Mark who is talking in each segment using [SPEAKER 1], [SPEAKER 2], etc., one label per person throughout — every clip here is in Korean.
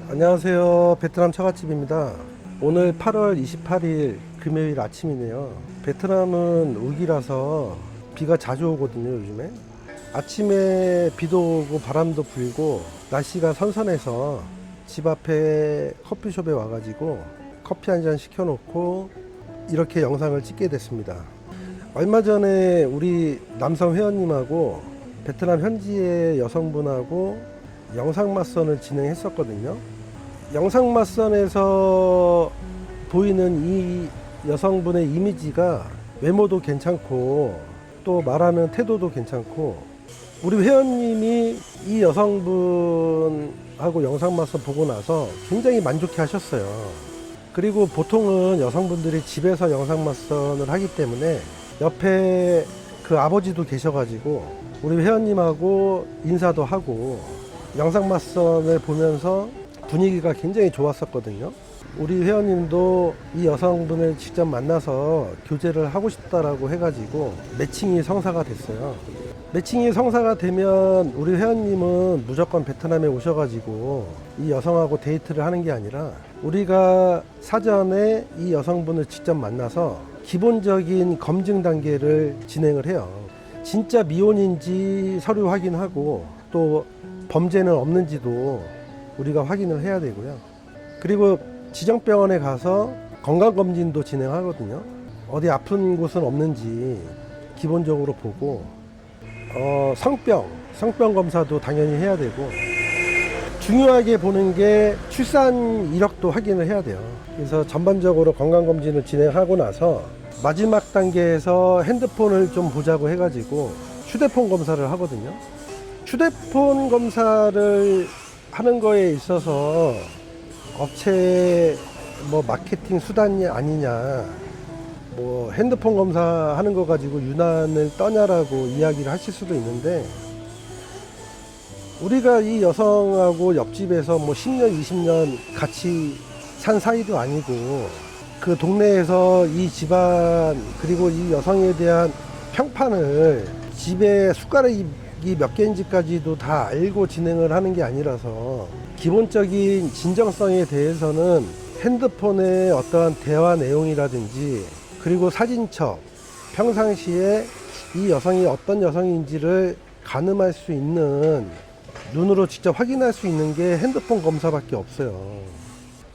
[SPEAKER 1] 안녕하세요. 베트남 처갓집입니다. 오늘 8월 28일 금요일 아침이네요. 베트남은 우기라서 비가 자주 오거든요, 요즘에. 아침에 비도 오고 바람도 불고 날씨가 선선해서 집 앞에 커피숍에 와가지고 커피 한 잔 시켜놓고 이렇게 영상을 찍게 됐습니다. 얼마 전에 우리 남성 회원님하고 베트남 현지의 여성분하고 영상 맞선을 진행했었거든요. 영상 맞선에서 보이는 이 여성분의 이미지가 외모도 괜찮고 또 말하는 태도도 괜찮고, 우리 회원님이 이 여성분하고 영상 맞선 보고 나서 굉장히 만족해 하셨어요. 그리고 보통은 여성분들이 집에서 영상 맞선을 하기 때문에 옆에 그 아버지도 계셔가지고 우리 회원님하고 인사도 하고 영상 맞선을 보면서 분위기가 굉장히 좋았었거든요. 우리 회원님도 이 여성분을 직접 만나서 교제를 하고 싶다라고 해가지고 매칭이 성사가 됐어요. 매칭이 성사가 되면 우리 회원님은 무조건 베트남에 오셔가지고 이 여성하고 데이트를 하는 게 아니라 우리가 사전에 이 여성분을 직접 만나서 기본적인 검증 단계를 진행을 해요. 진짜 미혼인지 서류 확인하고 또 범죄는 없는지도 우리가 확인을 해야 되고요. 그리고 지정병원에 가서 건강검진도 진행하거든요. 어디 아픈 곳은 없는지 기본적으로 보고 성병 검사도 당연히 해야 되고, 중요하게 보는 게 출산 이력도 확인을 해야 돼요. 그래서 전반적으로 건강검진을 진행하고 나서 마지막 단계에서 핸드폰을 좀 보자고 해가지고 휴대폰 검사를 하거든요. 휴대폰 검사를 하는 거에 있어서 업체 마케팅 수단이 아니냐, 핸드폰 검사하는 거 가지고 유난을 떠냐라고 이야기를 하실 수도 있는데, 우리가 이 여성하고 옆집에서 10년 20년 같이 산 사이도 아니고 그 동네에서 이 집안 그리고 이 여성에 대한 평판을 집에 숟가락이 몇 개인지까지도 다 알고 진행을 하는 게 아니라서, 기본적인 진정성에 대해서는 핸드폰의 어떠한 대화 내용이라든지 그리고 사진첩, 평상시에 이 여성이 어떤 여성인지를 가늠할 수 있는, 눈으로 직접 확인할 수 있는 게 핸드폰 검사밖에 없어요.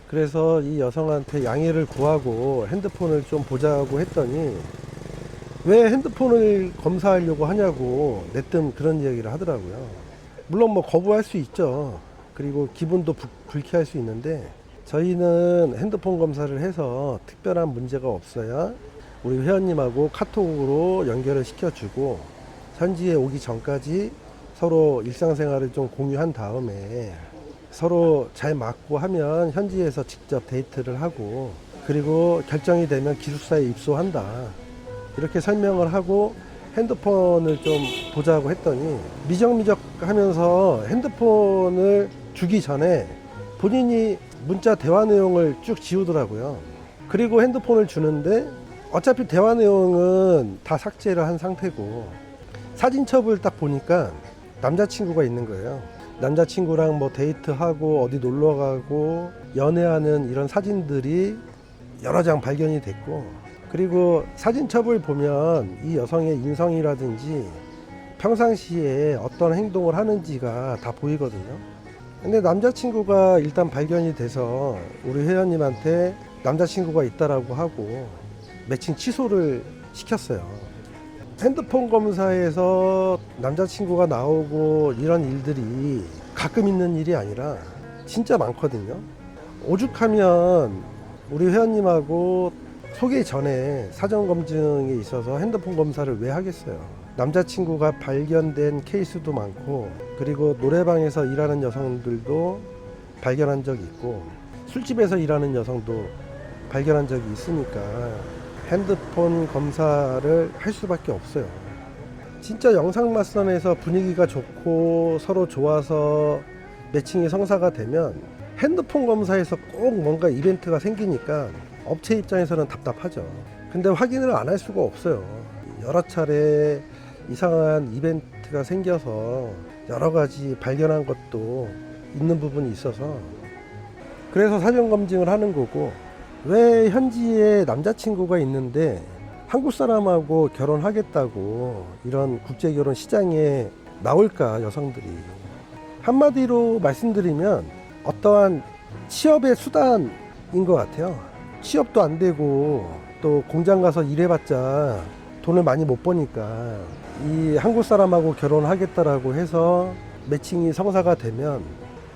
[SPEAKER 1] 그래서 이 여성한테 양해를 구하고 핸드폰을 좀 보자고 했더니 왜 핸드폰을 검사하려고 하냐고 내뜸 그런 이야기를 하더라고요. 물론 거부할 수 있죠. 그리고 기분도 불쾌할 수 있는데, 저희는 핸드폰 검사를 해서 특별한 문제가 없어야 우리 회원님하고 카톡으로 연결을 시켜주고 현지에 오기 전까지 서로 일상생활을 좀 공유한 다음에 서로 잘 맞고 하면 현지에서 직접 데이트를 하고, 그리고 결정이 되면 기숙사에 입소한다, 이렇게 설명을 하고 핸드폰을 좀 보자고 했더니 미적미적 하면서 핸드폰을 주기 전에 본인이 문자 대화 내용을 쭉 지우더라고요. 그리고 핸드폰을 주는데 어차피 대화 내용은 다 삭제를 한 상태고, 사진첩을 딱 보니까 남자친구가 있는 거예요. 남자친구랑 데이트하고 어디 놀러 가고 연애하는 이런 사진들이 여러 장 발견이 됐고, 그리고 사진첩을 보면 이 여성의 인성이라든지 평상시에 어떤 행동을 하는지가 다 보이거든요. 근데 남자친구가 일단 발견이 돼서 우리 회원님한테 남자친구가 있다라고 하고 매칭 취소를 시켰어요. 핸드폰 검사에서 남자친구가 나오고 이런 일들이 가끔 있는 일이 아니라 진짜 많거든요. 오죽하면 우리 회원님하고 소개 전에 사전검증에 있어서 핸드폰 검사를 왜 하겠어요. 남자친구가 발견된 케이스도 많고, 그리고 노래방에서 일하는 여성들도 발견한 적이 있고 술집에서 일하는 여성도 발견한 적이 있으니까 핸드폰 검사를 할 수밖에 없어요. 진짜 영상 맞선에서 분위기가 좋고 서로 좋아서 매칭이 성사가 되면 핸드폰 검사에서 꼭 뭔가 이벤트가 생기니까 업체 입장에서는 답답하죠. 근데 확인을 안 할 수가 없어요. 여러 차례 이상한 이벤트가 생겨서 여러 가지 발견한 것도 있는 부분이 있어서 그래서 사전 검증을 하는 거고, 왜 현지에 남자친구가 있는데 한국 사람하고 결혼하겠다고 이런 국제 결혼 시장에 나올까, 여성들이. 한마디로 말씀드리면 어떠한 취업의 수단인 것 같아요. 취업도 안 되고 또 공장 가서 일해봤자 돈을 많이 못 버니까 이 한국 사람하고 결혼하겠다라고 해서 매칭이 성사가 되면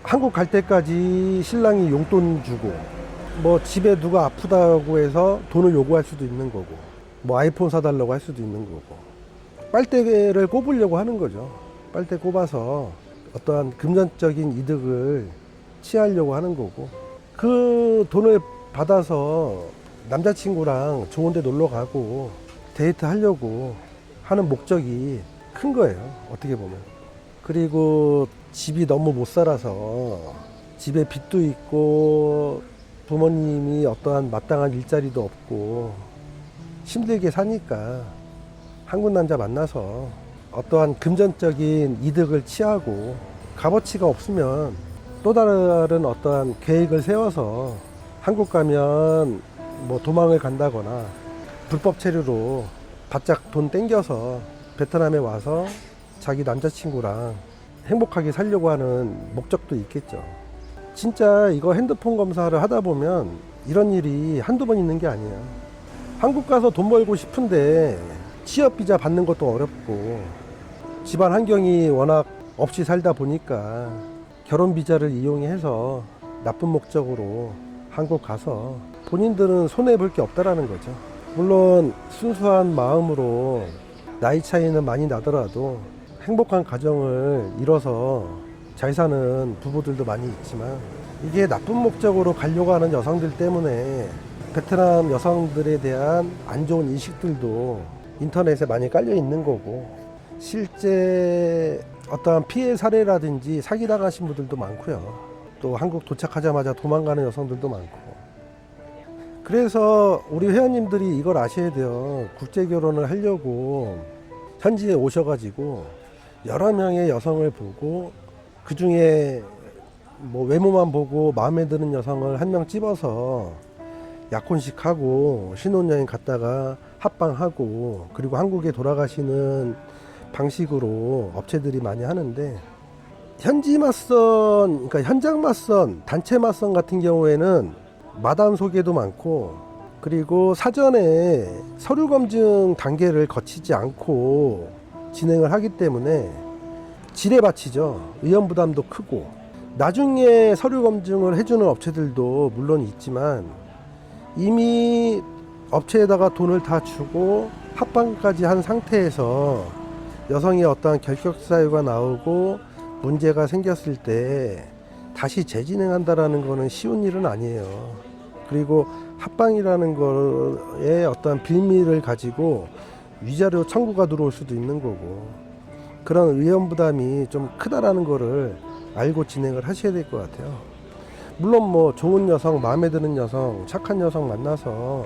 [SPEAKER 1] 한국 갈 때까지 신랑이 용돈 주고, 뭐 집에 누가 아프다고 해서 돈을 요구할 수도 있는 거고, 뭐 아이폰 사달라고 할 수도 있는 거고, 빨대를 꼽으려고 하는 거죠. 빨대 꼽아서 어떠한 금전적인 이득을 취하려고 하는 거고, 그 돈을 받아서 남자친구랑 좋은 데 놀러 가고 데이트 하려고 하는 목적이 큰 거예요, 어떻게 보면. 그리고 집이 너무 못 살아서 집에 빚도 있고 부모님이 어떠한 마땅한 일자리도 없고 힘들게 사니까 한국 남자 만나서 어떠한 금전적인 이득을 취하고, 값어치가 없으면 또 다른 어떠한 계획을 세워서 한국 가면 뭐 도망을 간다거나 불법 체류로 바짝 돈 땡겨서 베트남에 와서 자기 남자친구랑 행복하게 살려고 하는 목적도 있겠죠. 진짜 이거 핸드폰 검사를 하다 보면 이런 일이 한두 번 있는 게 아니에요. 한국 가서 돈 벌고 싶은데 취업 비자 받는 것도 어렵고, 집안 환경이 워낙 없이 살다 보니까 결혼 비자를 이용해서 나쁜 목적으로 한국 가서 본인들은 손해볼 게 없다라는 거죠. 물론 순수한 마음으로 나이 차이는 많이 나더라도 행복한 가정을 이뤄서 잘 사는 부부들도 많이 있지만, 이게 나쁜 목적으로 가려고 하는 여성들 때문에 베트남 여성들에 대한 안 좋은 인식들도 인터넷에 많이 깔려 있는 거고, 실제 어떠한 피해 사례라든지 사기당하신 분들도 많고요. 또 한국 도착하자마자 도망가는 여성들도 많고. 그래서 우리 회원님들이 이걸 아셔야 돼요. 국제 결혼을 하려고 현지에 오셔가지고 여러 명의 여성을 보고 그 중에 뭐 외모만 보고 마음에 드는 여성을 한 명 집어서 약혼식하고 신혼여행 갔다가 합방하고, 그리고 한국에 돌아가시는 방식으로 업체들이 많이 하는데, 현지 맞선, 그러니까 현장 맞선, 단체 맞선 같은 경우에는 마담 소개도 많고, 그리고 사전에 서류 검증 단계를 거치지 않고 진행을 하기 때문에 지뢰밭이죠. 위험 부담도 크고, 나중에 서류 검증을 해주는 업체들도 물론 있지만 이미 업체에다가 돈을 다 주고 합방까지 한 상태에서 여성이 어떠한 결격 사유가 나오고 문제가 생겼을 때 다시 재진행한다라는 거는 쉬운 일은 아니에요. 그리고 합방이라는 거에 어떠한 빌미를 가지고 위자료 청구가 들어올 수도 있는 거고, 그런 위험 부담이 좀 크다라는 거를 알고 진행을 하셔야 될 것 같아요. 물론 뭐 좋은 여성, 마음에 드는 여성, 착한 여성 만나서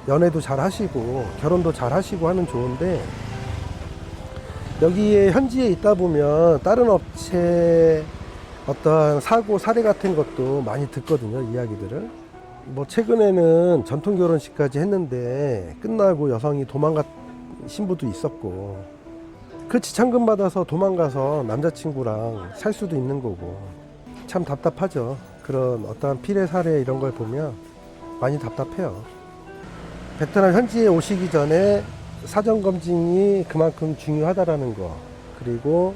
[SPEAKER 1] 연애도 잘 하시고 결혼도 잘 하시고 하는 좋은데, 여기에 현지에 있다 보면 다른 업체 어떤 사고 사례 같은 것도 많이 듣거든요, 이야기들을. 뭐 최근에는 전통 결혼식까지 했는데 끝나고 여성이 도망간 신부도 있었고, 그 지참금 받아서 도망가서 남자친구랑 살 수도 있는 거고, 참 답답하죠. 그런 어떠한 피해 사례 이런 걸 보면 많이 답답해요. 베트남 현지에 오시기 전에 사전 검증이 그만큼 중요하다라는 거, 그리고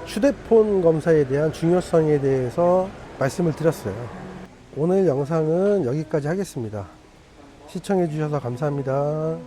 [SPEAKER 1] 휴대폰 검사에 대한 중요성에 대해서 말씀을 드렸어요. 오늘 영상은 여기까지 하겠습니다. 시청해 주셔서 감사합니다.